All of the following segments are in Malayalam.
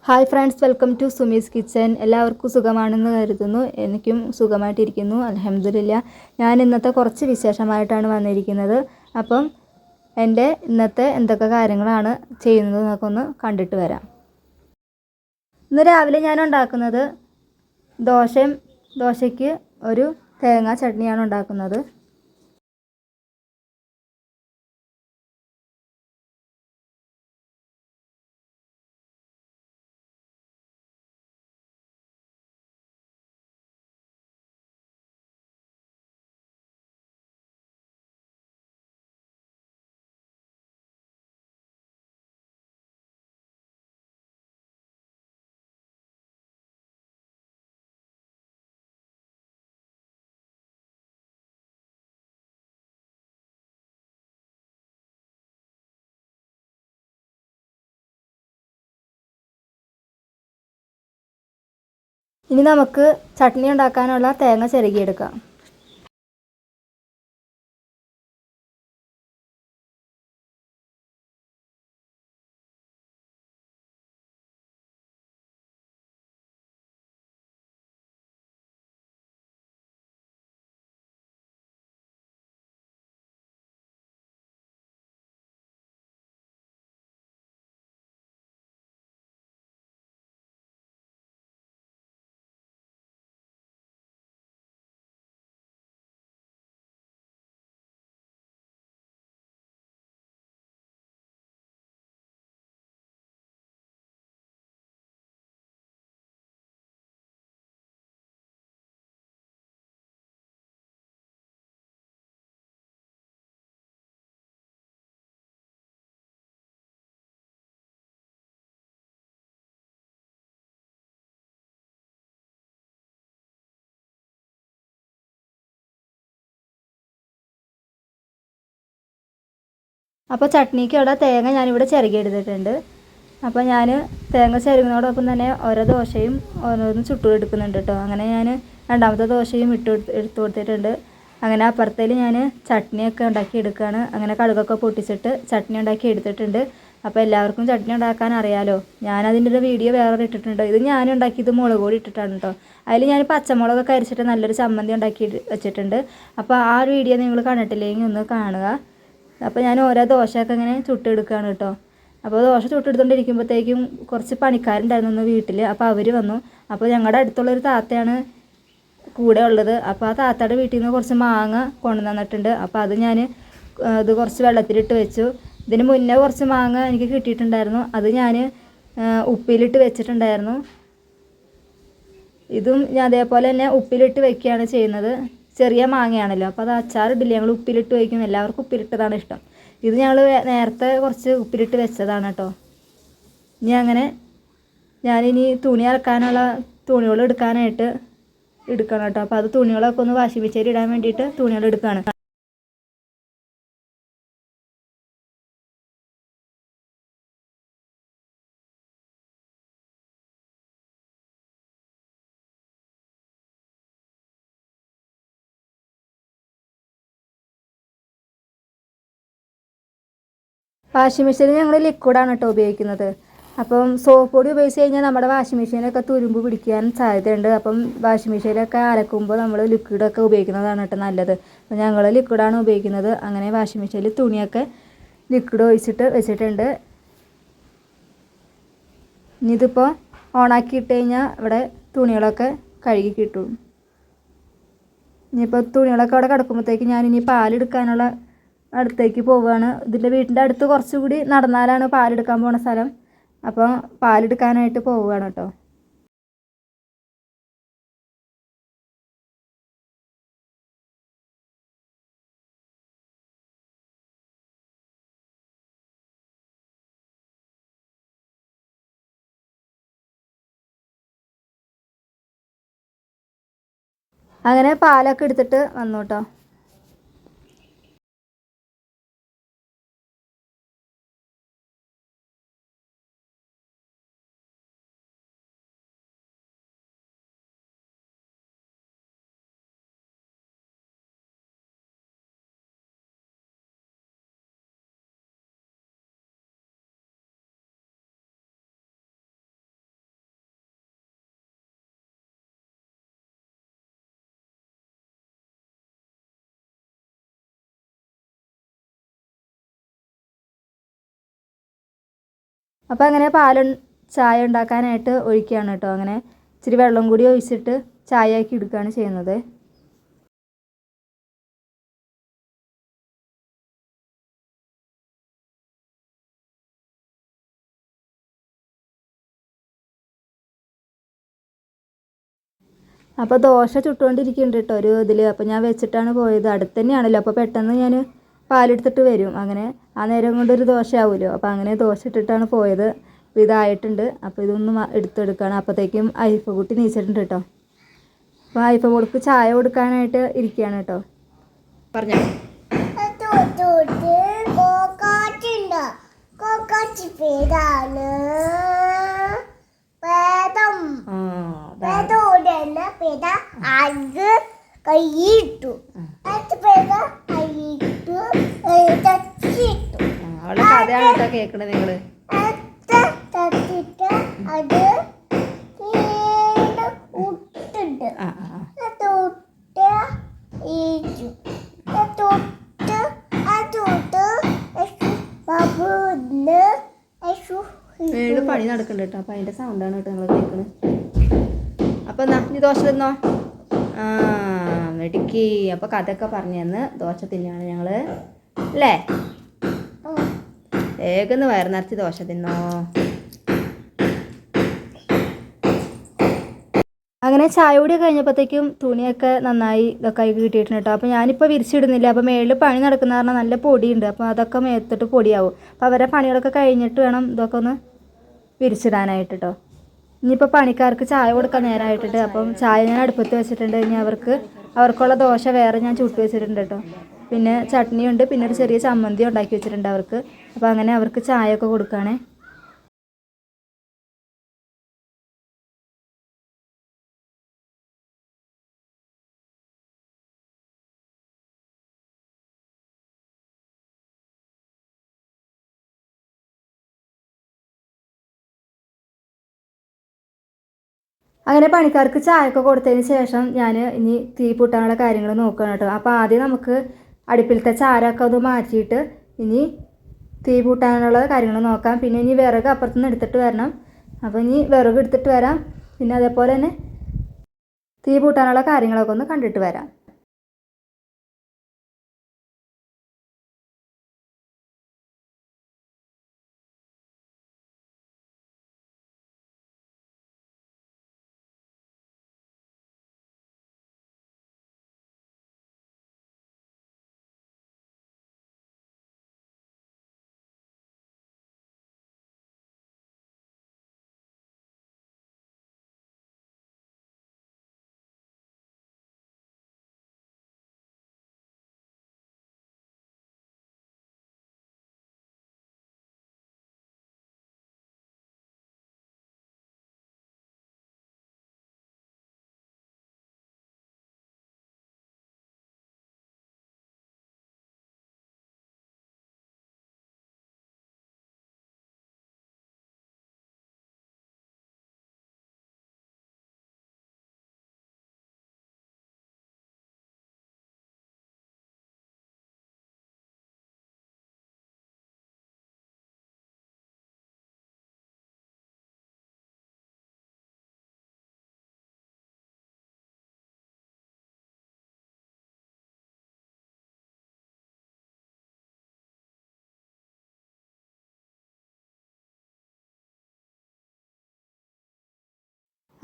Hi friends, welcome to Sumi's kitchen. എല്ലാവർക്കും സുഖമാണെന്ന് കരുതുന്നു. എനിക്കും സുഖമായിട്ടിരിക്കുന്നു, അൽഹംദുലില്ലാ. ഞാൻ ഇന്നത്തെ കുറച്ച് വിശേഷമായിട്ടാണ് വന്നിരിക്കുന്നത്. അപ്പം എൻ്റെ ഇന്നത്തെ എന്തൊക്കെ കാര്യങ്ങളാണ് ചെയ്യുന്നത് എന്നൊക്കെ ഒന്ന് കണ്ടിട്ട് വരാം. ഇന്ന് രാവിലെ ഞാൻ ഉണ്ടാക്കുന്നത് ദോശയ്ക്ക് ഒരു തേങ്ങാ ചട്നിയാണ് ഉണ്ടാക്കുന്നത്. ഇനി നമുക്ക് ചട്നി ഉണ്ടാക്കാനുള്ള തേങ്ങ ചിരകിയെടുക്കാം. അപ്പോൾ ചട്നിക്ക് അവിടെ തേങ്ങ ഞാനിവിടെ ചിരകിയെടുത്തിട്ടുണ്ട്. അപ്പോൾ ഞാൻ തേങ്ങ ചിരകുന്നതോടൊപ്പം തന്നെ ഓരോ ദോശയും ഓരോന്ന് ചുട്ടെടുക്കുന്നുണ്ട് കേട്ടോ. അങ്ങനെ ഞാൻ രണ്ടാമത്തെ ദോശയും എടുത്തു കൊടുത്തിട്ടുണ്ട്. അങ്ങനെ അപ്പുറത്തേൽ ഞാൻ ചട്നിയൊക്കെ ഉണ്ടാക്കി എടുക്കുകയാണ്. അങ്ങനെ കടുകൊക്കെ പൊട്ടിച്ചിട്ട് ചട്നി ഉണ്ടാക്കി എടുത്തിട്ടുണ്ട്. അപ്പോൾ എല്ലാവർക്കും ചട്നി ഉണ്ടാക്കാൻ അറിയാമല്ലോ. ഞാനതിൻ്റെ ഒരു വീഡിയോ വേറെ ഇട്ടിട്ടുണ്ട്. ഇത് ഞാൻ ഉണ്ടാക്കിയത് മുളക് പൊടി ഇട്ടിട്ടാണ് കേട്ടോ. അതിൽ ഞാൻ പച്ചമുളകൊക്കെ അരിച്ചിട്ട് നല്ലൊരു ചമ്മന്തി ഉണ്ടാക്കി വെച്ചിട്ടുണ്ട്. അപ്പോൾ ആ വീഡിയോ നിങ്ങൾ കണ്ടിട്ടില്ലെങ്കിൽ ഒന്ന് കാണുക. അപ്പോൾ ഞാൻ ഓരോ ദോശയൊക്കെ ഇങ്ങനെ ചുട്ടെടുക്കുകയാണ് കേട്ടോ. അപ്പോൾ ദോശ ചുട്ടെടുത്തുകൊണ്ടിരിക്കുമ്പോഴത്തേക്കും കുറച്ച് പണിക്കാരുണ്ടായിരുന്നു വീട്ടിൽ. അപ്പോൾ അവർ വന്നു. അപ്പോൾ ഞങ്ങളുടെ അടുത്തുള്ളൊരു താത്തയാണ് കൂടെ ഉള്ളത്. അപ്പോൾ ആ താത്തയുടെ വീട്ടിൽ നിന്ന് കുറച്ച് മാങ്ങ കൊണ്ടു തന്നിട്ടുണ്ട്. അപ്പോൾ അത് ഞാൻ അത് കുറച്ച് വെള്ളത്തിലിട്ട് വെച്ചു. ഇതിന് മുന്നേ കുറച്ച് മാങ്ങ എനിക്ക് കിട്ടിയിട്ടുണ്ടായിരുന്നു. അത് ഞാൻ ഉപ്പിലിട്ട് വെച്ചിട്ടുണ്ടായിരുന്നു. ഇതും ഞാൻ അതേപോലെ തന്നെ ഉപ്പിലിട്ട് വെക്കുകയാണ് ചെയ്യുന്നത്. ചെറിയ മാങ്ങയാണല്ലോ, അപ്പോൾ അത് അച്ചാറിടില്ല, ഞങ്ങൾ ഉപ്പിലിട്ട് വയ്ക്കും. എല്ലാവർക്കും ഉപ്പിലിട്ടതാണ് ഇഷ്ടം. ഇത് ഞങ്ങൾ നേരത്തെ കുറച്ച് ഉപ്പിലിട്ട് വെച്ചതാണ് കേട്ടോ. ഇനി അങ്ങനെ ഞാനിനി തുണി അലക്കാനുള്ള തുണികൾ എടുക്കാനായിട്ട് എടുക്കണം കേട്ടോ. അപ്പോൾ അത് തുണികളൊക്കെ ഒന്ന് വാഷിംഗ് മെഷീനിൽ ഇടാൻ വേണ്ടിയിട്ട് തുണികൾ എടുക്കുകയാണ്. വാഷിംഗ് മെഷീനിൽ ഞങ്ങൾ ലിക്വിഡാണ് കേട്ടോ ഉപയോഗിക്കുന്നത്. അപ്പം സോപ്പ് പൊടി ഉപയോഗിച്ച് കഴിഞ്ഞാൽ നമ്മുടെ വാഷിംഗ് മെഷീനൊക്കെ തുരുമ്പ് പിടിക്കാൻ സാധ്യതയുണ്ട്. അപ്പം വാഷിംഗ് മെഷീനിലൊക്കെ അലക്കുമ്പോൾ നമ്മൾ ലിക്വിഡൊക്കെ ഉപയോഗിക്കുന്നതാണ് കേട്ടോ നല്ലത്. അപ്പോൾ ഞങ്ങൾ ലിക്വിഡാണ് ഉപയോഗിക്കുന്നത്. അങ്ങനെ വാഷിംഗ് മെഷീനിൽ തുണിയൊക്കെ ലിക്വിഡ് ഒഴിച്ചിട്ട് വെച്ചിട്ടുണ്ട്. ഇനി ഇതിപ്പോൾ ഓണാക്കി ഇട്ട് കഴിഞ്ഞാൽ ഇവിടെ തുണികളൊക്കെ കഴുകി കിട്ടും. ഇനിയിപ്പോൾ തുണികളൊക്കെ അവിടെ കിടക്കുമ്പോഴത്തേക്ക് ഞാനിനി പാലെടുക്കാനുള്ള അടുത്തേക്ക് പോവുകയാണ്. ഇതിൻ്റെ വീട്ടിൻ്റെ അടുത്ത് കുറച്ചുകൂടി നടന്നാലാണ് പാലെടുക്കാൻ പോണ സ്ഥലം. അപ്പോൾ പാലെടുക്കാനായിട്ട് പോവുകയാണ് കേട്ടോ. അങ്ങനെ പാലൊക്കെ എടുത്തിട്ട് വന്നു കേട്ടോ. അപ്പോൾ അങ്ങനെ ചായ ഉണ്ടാക്കാനായിട്ട് ഒഴിക്കുകയാണ് കേട്ടോ. അങ്ങനെ ഇച്ചിരി വെള്ളം കൂടി ഒഴിച്ചിട്ട് ചായ ആക്കി എടുക്കുകയാണ് ചെയ്യുന്നത്. അപ്പോൾ ദോശ ചുട്ടുകൊണ്ടിരിക്കുന്നുണ്ട് കേട്ടോ ഒരു ഇതിൽ. അപ്പോൾ ഞാൻ വെച്ചിട്ടാണ് പോയത്. അടുത്ത് തന്നെയാണല്ലോ, അപ്പോൾ പെട്ടെന്ന് ഞാൻ പാലെടുത്തിട്ട് വരും. അങ്ങനെ ആ നേരം കൊണ്ടൊരു ദോശ ആവുമല്ലോ. അപ്പോൾ അങ്ങനെ ദോശ ഇട്ടിട്ടാണ് പോയത്. ഇതായിട്ടുണ്ട്. അപ്പോൾ ഇതൊന്നും എടുത്തെടുക്കുകയാണ്. അപ്പോഴത്തേക്കും ഐഫക്കുട്ടി നീച്ചിട്ടുണ്ട് കേട്ടോ. അപ്പോൾ ഐഫക്ക് ചായ കൊടുക്കാനായിട്ട് ഇരിക്കുകയാണ് കേട്ടോ. പറഞ്ഞോ. അവളുടെ കഥയാണ് കേട്ടോ കേൾക്കണത് നിങ്ങള്. പണി നടക്കുന്നുണ്ട് കേട്ടോ. അപ്പം അതിൻ്റെ സൗണ്ടാണ് കേട്ടോ നിങ്ങൾ കേൾക്കുന്നത്. അപ്പം എന്നാ നീ ദോശ തിന്നോ. മെടുക്കി. അപ്പോൾ കഥയൊക്കെ പറഞ്ഞു തന്ന് ദോശ തിന്നാണ് ഞങ്ങൾ അല്ലേ. വേഗം വയറ് നിറച്ച് ദോശ തിന്നോ. അങ്ങനെ ചായ കൂടി കഴിഞ്ഞപ്പോഴത്തേക്കും തുണിയൊക്കെ നന്നായി ഇതൊക്കെ ആയി കിട്ടിയിട്ടുണ്ട് കേട്ടോ. അപ്പോൾ ഞാനിപ്പോൾ വിരിച്ചിടുന്നില്ല. അപ്പോൾ മേളിൽ പണി നടക്കുന്ന കാരണം നല്ല പൊടിയുണ്ട്. അപ്പോൾ അതൊക്കെ മേത്തിട്ട് പൊടിയാവും. അപ്പോൾ അവരുടെ പണികളൊക്കെ കഴിഞ്ഞിട്ട് വേണം ഇതൊക്കെ ഒന്ന് വിരിച്ചിടാനായിട്ട് കേട്ടോ. ഇനിയിപ്പോൾ പണിക്കാർക്ക് ചായ കൊടുക്കാൻ നേരമായിട്ടുണ്ട്. അപ്പം ചായ ഞാൻ അടുപ്പത്ത് വെച്ചിട്ടുണ്ട്. ഇനി അവർക്കുള്ള ദോശ വേറെ ഞാൻ ചുട്ട് വെച്ചിട്ടുണ്ട് കേട്ടോ. പിന്നെ ചട്നിയുണ്ട്. പിന്നെ ഒരു ചെറിയ ചമ്മന്തി ഉണ്ടാക്കി വെച്ചിട്ടുണ്ട് അവർക്ക്. അപ്പോൾ അങ്ങനെ അവർക്ക് ചായയൊക്കെ കൊടുക്കുകയാണേ. അങ്ങനെ പണിക്കാർക്ക് ചായയൊക്കെ കൊടുത്തതിന് ശേഷം ഞാൻ ഇനി തീ പൂട്ടാനുള്ള കാര്യങ്ങൾ നോക്കണം കേട്ടോ. അപ്പോൾ ആദ്യം നമുക്ക് അടുപ്പിലത്തെ ചാരമൊക്കെ ഒന്ന് മാറ്റിയിട്ട് ഇനി തീ പൂട്ടാനുള്ള കാര്യങ്ങൾ നോക്കാം. പിന്നെ ഇനി വിറക് അപ്പുറത്തുനിന്ന് എടുത്തിട്ട് വരണം. അപ്പോൾ ഇനി വിറക് എടുത്തിട്ട് വരാം. പിന്നെ അതേപോലെ തന്നെ തീ പൂട്ടാനുള്ള കാര്യങ്ങളൊക്കെ ഒന്ന് കണ്ടിട്ട് വരാം.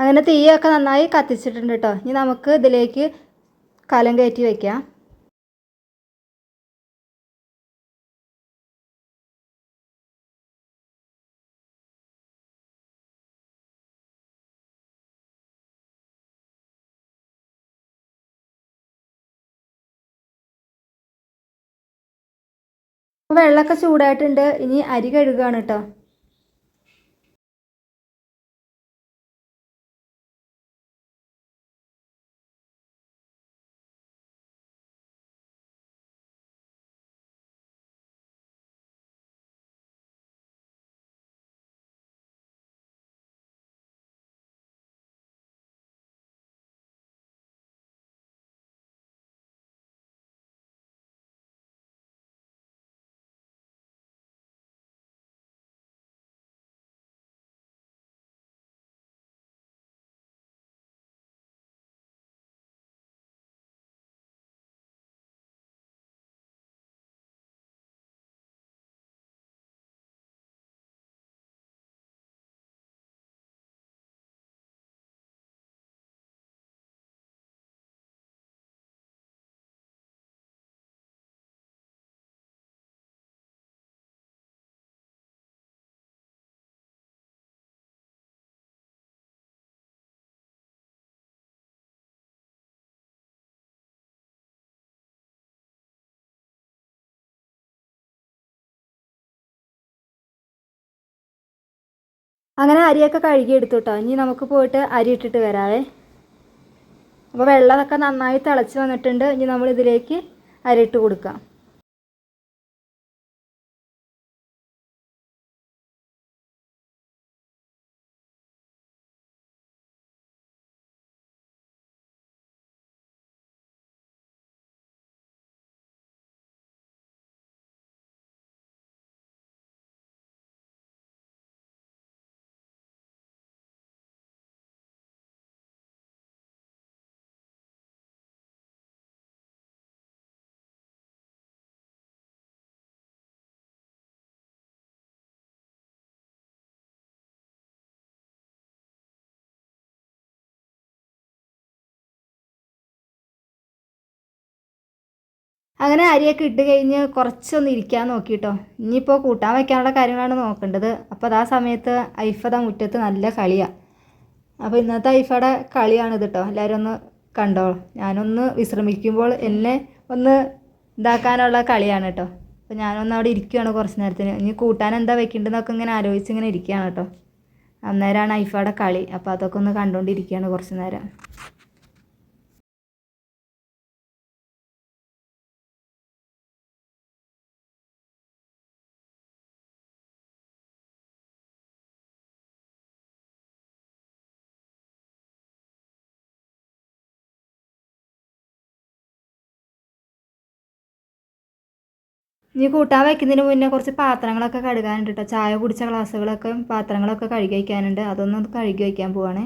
അങ്ങനെ തീയൊക്കെ നന്നായി കത്തിച്ചിട്ടുണ്ട് കേട്ടോ. ഇനി നമുക്ക് ഇതിലേക്ക് കലം കയറ്റി വയ്ക്കാം. വെള്ളമൊക്കെ ചൂടായിട്ടുണ്ട്. ഇനി അരി കഴുകുകയാണ് കേട്ടോ. അങ്ങനെ അരിയൊക്കെ കഴുകി എടുത്തു കേട്ടോ. ഇനി നമുക്ക് പോയിട്ട് അരി ഇട്ടിട്ട് വരാവേ. അപ്പോൾ വെള്ളമൊക്കെ നന്നായി തിളച്ച് വന്നിട്ടുണ്ട്. ഇനി നമ്മൾ ഇതിലേക്ക് അരി ഇട്ട് കൊടുക്കാം. അങ്ങനെ അരിയൊക്കെ ഇട്ട് കഴിഞ്ഞ് കുറച്ചൊന്ന് ഇരിക്കാൻ നോക്കിട്ടോ. ഇനിയിപ്പോൾ കൂട്ടാൻ വയ്ക്കാനുള്ള കാര്യങ്ങളാണ് നോക്കേണ്ടത്. അപ്പോൾ ആ സമയത്ത് ഐഫത മുറ്റത്ത് നല്ല കളിയാണ്. അപ്പോൾ ഇന്നത്തെ ഐഫയുടെ കളിയാണിത് കേട്ടോ. എല്ലാവരും ഒന്ന് കണ്ടോ. ഞാനൊന്ന് വിശ്രമിക്കുമ്പോൾ എന്നെ ഒന്ന് ഇതാക്കാനുള്ള കളിയാണ് കേട്ടോ. അപ്പോൾ ഞാനൊന്ന് അവിടെ ഇരിക്കുകയാണ് കുറച്ച് നേരത്തിന്. ഇനി കൂട്ടാൻ എന്താ വെക്കേണ്ടതെന്നൊക്കെ ഇങ്ങനെ ആലോചിച്ച് ഇങ്ങനെ ഇരിക്കുകയാണ് കേട്ടോ. അന്നേരമാണ് ഐഫയുടെ കളി. അപ്പോൾ അതൊക്കെ ഒന്ന് കണ്ടുകൊണ്ടിരിക്കുകയാണ് കുറച്ച് നേരം. ഇനി കൂട്ടാൻ വയ്ക്കുന്നതിന് മുന്നേ കുറച്ച് പാത്രങ്ങളൊക്കെ കഴുകാനുണ്ട് കേട്ടോ. ചായ കുടിച്ച ഗ്ലാസ്സുകളൊക്കെ പാത്രങ്ങളൊക്കെ കഴുകി വയ്ക്കാനുണ്ട്. അതൊന്നും കഴുകി വയ്ക്കാൻ പോവാണേ.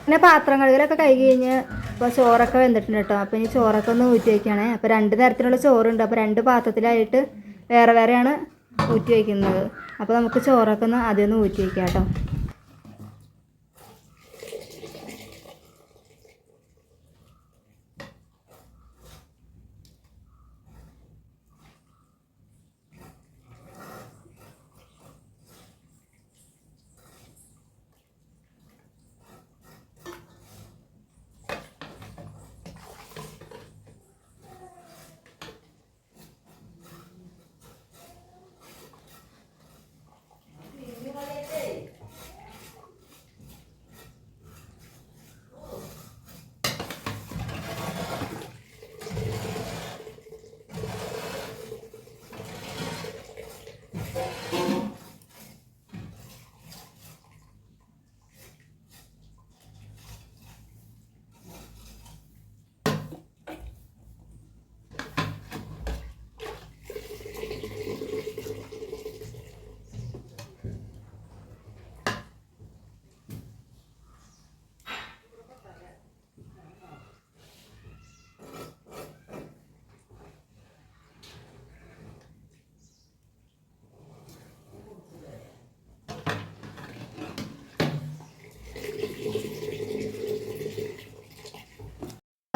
പിന്നെ പാത്രം കഴുകലൊക്കെ കഴുകി കഴിഞ്ഞ് ഇപ്പോൾ ചോറൊക്കെ വെന്തിട്ടുണ്ട് കേട്ടോ. അപ്പോൾ ഇനി ചോറൊക്കെ ഒന്ന് ഊറ്റി വയ്ക്കുകയാണേ. അപ്പോൾ 2 തരത്തിലുള്ള ചോറുണ്ട്. അപ്പോൾ 2 പാത്രത്തിലായിട്ട് വേറെ വേറെയാണ് ഊറ്റി വയ്ക്കുന്നത്. അപ്പോൾ നമുക്ക് ചോറൊക്കെ ഒന്ന് ആദ്യം ഒന്ന് ഊറ്റി വയ്ക്കാം കേട്ടോ.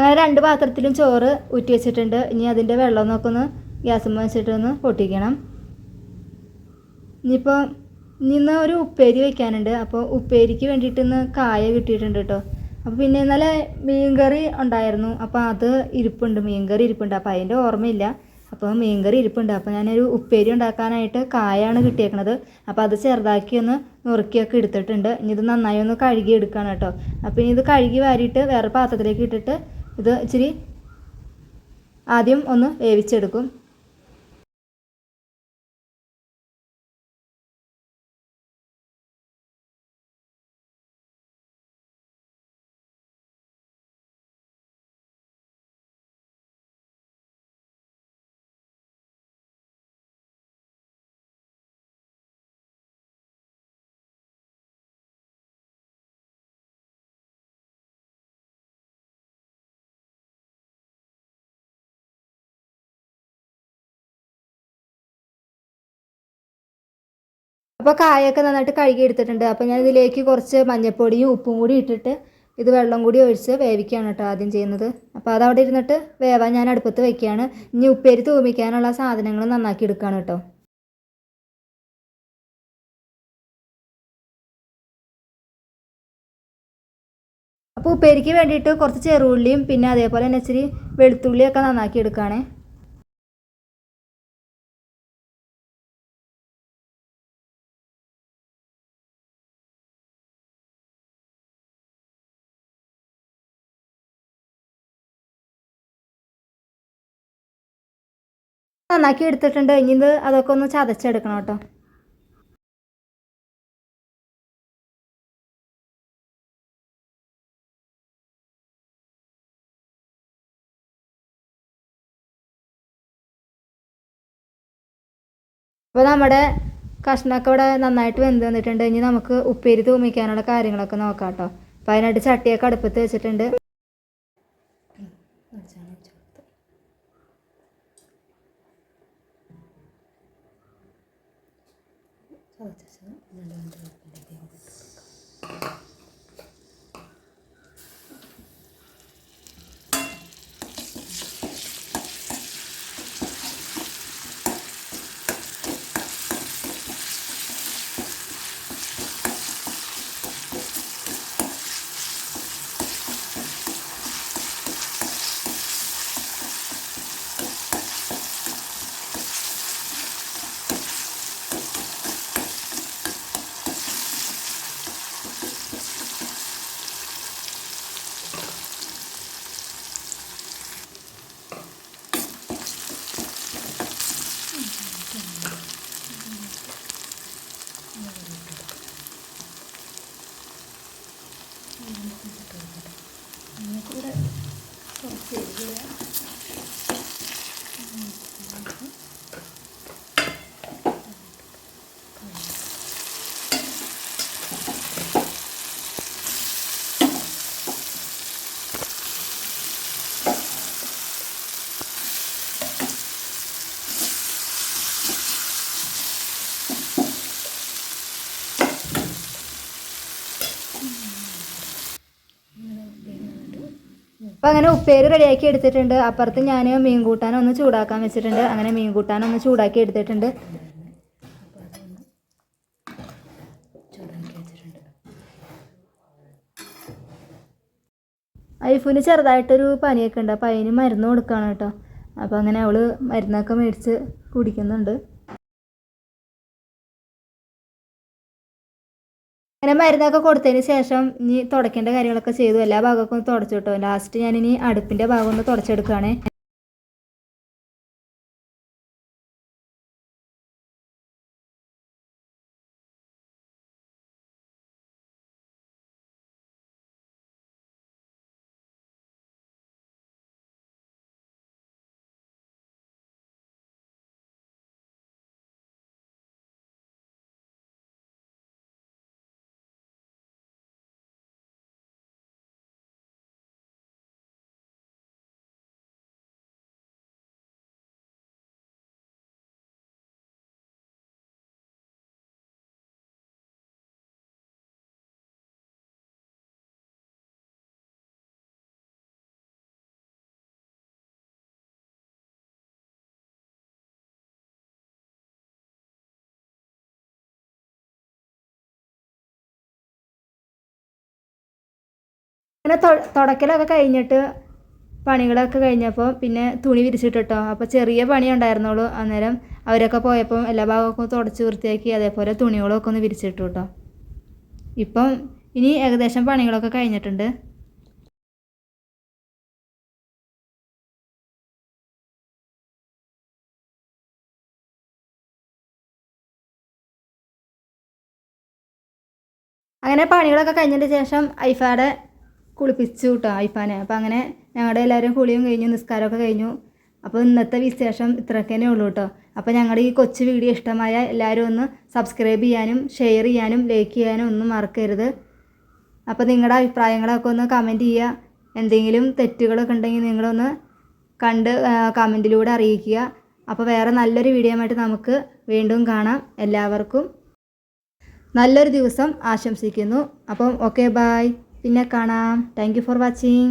അങ്ങനെ 2 പാത്രത്തിലും ചോറ് ഊറ്റി വെച്ചിട്ടുണ്ട്. ഇനി അതിൻ്റെ വെള്ളം നോക്കൊന്ന് ഗ്യാസുമ്മ വെച്ചിട്ടൊന്ന് പൊട്ടിക്കണം. ഇനിയിപ്പോൾ ഇന്ന് ഒരു ഉപ്പേരി വയ്ക്കാനുണ്ട്. അപ്പോൾ ഉപ്പേരിക്ക് വേണ്ടിയിട്ട് ഇന്ന് കായ കിട്ടിയിട്ടുണ്ട് കേട്ടോ. അപ്പോൾ പിന്നെ ഇന്നലെ മീൻകറി ഉണ്ടായിരുന്നു. അപ്പോൾ അത് ഇരിപ്പുണ്ട്, മീൻകറി ഇരിപ്പുണ്ട്. അപ്പോൾ അതിൻ്റെ ഓർമ്മയില്ല. അപ്പോൾ മീൻകറി ഇരിപ്പുണ്ട്. അപ്പോൾ ഞാനൊരു ഉപ്പേരി ഉണ്ടാക്കാനായിട്ട് കായാണ് കിട്ടിയേക്കണത്. അപ്പോൾ അത് ചെറുതാക്കി ഒന്ന് നുറുക്കിയൊക്കെ എടുത്തിട്ടുണ്ട്. ഇനി ഇത് നന്നായി ഒന്ന് കഴുകി എടുക്കണം കേട്ടോ. അപ്പോൾ ഇനി ഇത് കഴുകി വാരിയിട്ട് വേറെ പാത്രത്തിലേക്ക് ഇട്ടിട്ട് ഇത് ഇച്ചിരി ആദ്യം ഒന്ന് വേവിച്ചെടുക്കും. അപ്പോൾ കായൊക്കെ നന്നായിട്ട് കഴുകി എടുത്തിട്ടുണ്ട്. അപ്പോൾ ഞാൻ ഇതിലേക്ക് കുറച്ച് മഞ്ഞൾപ്പൊടിയും ഉപ്പും കൂടി ഇട്ടിട്ട് ഇത് വെള്ളം കൂടി ഒഴിച്ച് വേവിക്കുകയാണ് കേട്ടോ ആദ്യം ചെയ്യുന്നത്. അപ്പോൾ അതവിടെ ഇരുന്നിട്ട് വേവാൻ ഞാൻ അടുപ്പത്ത് വെക്കുകയാണ്. ഇനി ഉപ്പേരി തൂമിക്കാനുള്ള സാധനങ്ങൾ നന്നാക്കി എടുക്കുകയാണ് കേട്ടോ. അപ്പോൾ ഉപ്പേരിക്ക് വേണ്ടിയിട്ട് കുറച്ച് ചെറുള്ളിയും പിന്നെ അതേപോലെ തന്നെ ഇച്ചിരി വെളുത്തുള്ളിയൊക്കെ നന്നാക്കി എടുക്കുകയാണേ. നന്നാക്കി എടുത്തിട്ടുണ്ട്. ഇനി ഇത് അതൊക്കെ ഒന്ന് ചതച്ചെടുക്കണം കേട്ടോ. അപ്പോൾ നമ്മുടെ കഷ്ണമൊക്കെ ഇവിടെ നന്നായിട്ട് വെന്ത് വന്നിട്ടുണ്ട്. ഇനി നമുക്ക് ഉപ്പേരി തൂമിക്കാനുള്ള കാര്യങ്ങളൊക്കെ നോക്കാം കേട്ടോ. അപ്പോൾ അതിനായിട്ട് ചട്ടിയൊക്കെ അടുപ്പത്ത് വെച്ചിട്ടുണ്ട്. അപ്പോൾ അങ്ങനെ ഉപ്പേരി റെഡിയാക്കി എടുത്തിട്ടുണ്ട്. അപ്പുറത്ത് ഞാൻ മീൻ കൂട്ടാനൊന്ന് ചൂടാക്കാൻ വെച്ചിട്ടുണ്ട്. അങ്ങനെ മീൻ കൂട്ടാനൊന്ന് ചൂടാക്കി എടുത്തിട്ടുണ്ട്. ഐഫുന് ചെറുതായിട്ടൊരു പനിയൊക്കെ ഉണ്ട്. അപ്പോൾ അതിന് മരുന്ന് കൊടുക്കുകയാണ് കേട്ടോ. അപ്പോൾ അങ്ങനെ അവൾ മരുന്നൊക്കെ മേടിച്ച് കുടിക്കുന്നുണ്ട്. അങ്ങനെ മരുന്നൊക്കെ കൊടുത്തതിന് ശേഷം ഇനി തുടയ്ക്കേണ്ട കാര്യങ്ങളൊക്കെ ചെയ്തു. എല്ലാ ഭാഗമൊക്കെ ഒന്ന് തുടച്ചു കേട്ടോ. ലാസ്റ്റ് ഞാനിനി അടുപ്പിൻ്റെ ഭാഗം ഒന്ന് തുടച്ചെടുക്കുകയാണ്. അങ്ങനെ തുടക്കലൊക്കെ കഴിഞ്ഞിട്ട് പണികളൊക്കെ കഴിഞ്ഞപ്പോൾ പിന്നെ തുണി വിരിച്ചിട്ടോ. അപ്പോൾ ചെറിയ പണി ഉണ്ടായിരുന്നുള്ളൂ. അന്നേരം അവരൊക്കെ പോയപ്പോൾ എല്ലാ ഭാഗമൊക്കെ തുടച്ച് വൃത്തിയാക്കി അതേപോലെ തുണികളൊക്കെ ഒന്ന് വിരിച്ചിട്ടു കേട്ടോ. ഇപ്പം ഇനി ഏകദേശം പണികളൊക്കെ കഴിഞ്ഞിട്ടുണ്ട്. അങ്ങനെ പണികളൊക്കെ കഴിഞ്ഞതിന് ശേഷം ഐഫാടെ കുളിപ്പിച്ചു കേട്ടോ ഐഫാനെ. അപ്പോൾ അങ്ങനെ ഞങ്ങളുടെ എല്ലാവരും കുളിയും കഴിഞ്ഞു, നിസ്കാരമൊക്കെ കഴിഞ്ഞു. അപ്പോൾ ഇന്നത്തെ വിശേഷം ഇത്രയൊക്കെ തന്നെ ഉള്ളൂ കേട്ടോ. അപ്പോൾ ഞങ്ങളുടെ ഈ കൊച്ചു വീഡിയോ ഇഷ്ടമായ എല്ലാവരും ഒന്ന് സബ്സ്ക്രൈബ് ചെയ്യാനും ഷെയർ ചെയ്യാനും ലൈക്ക് ചെയ്യാനും ഒന്നും മറക്കരുത്. അപ്പോൾ നിങ്ങളുടെ അഭിപ്രായങ്ങളൊക്കെ ഒന്ന് കമൻറ്റ് ചെയ്യുക. എന്തെങ്കിലും തെറ്റുകളൊക്കെ ഉണ്ടെങ്കിൽ നിങ്ങളൊന്ന് കണ്ട് കമൻറ്റിലൂടെ അറിയിക്കുക. അപ്പോൾ വേറെ നല്ലൊരു വീഡിയോ ആയിട്ട് നമുക്ക് വീണ്ടും കാണാം. എല്ലാവർക്കും നല്ലൊരു ദിവസം ആശംസിക്കുന്നു. അപ്പം ഓക്കെ, ബൈ. പിന്നെ കാണാം. Thank you for watching.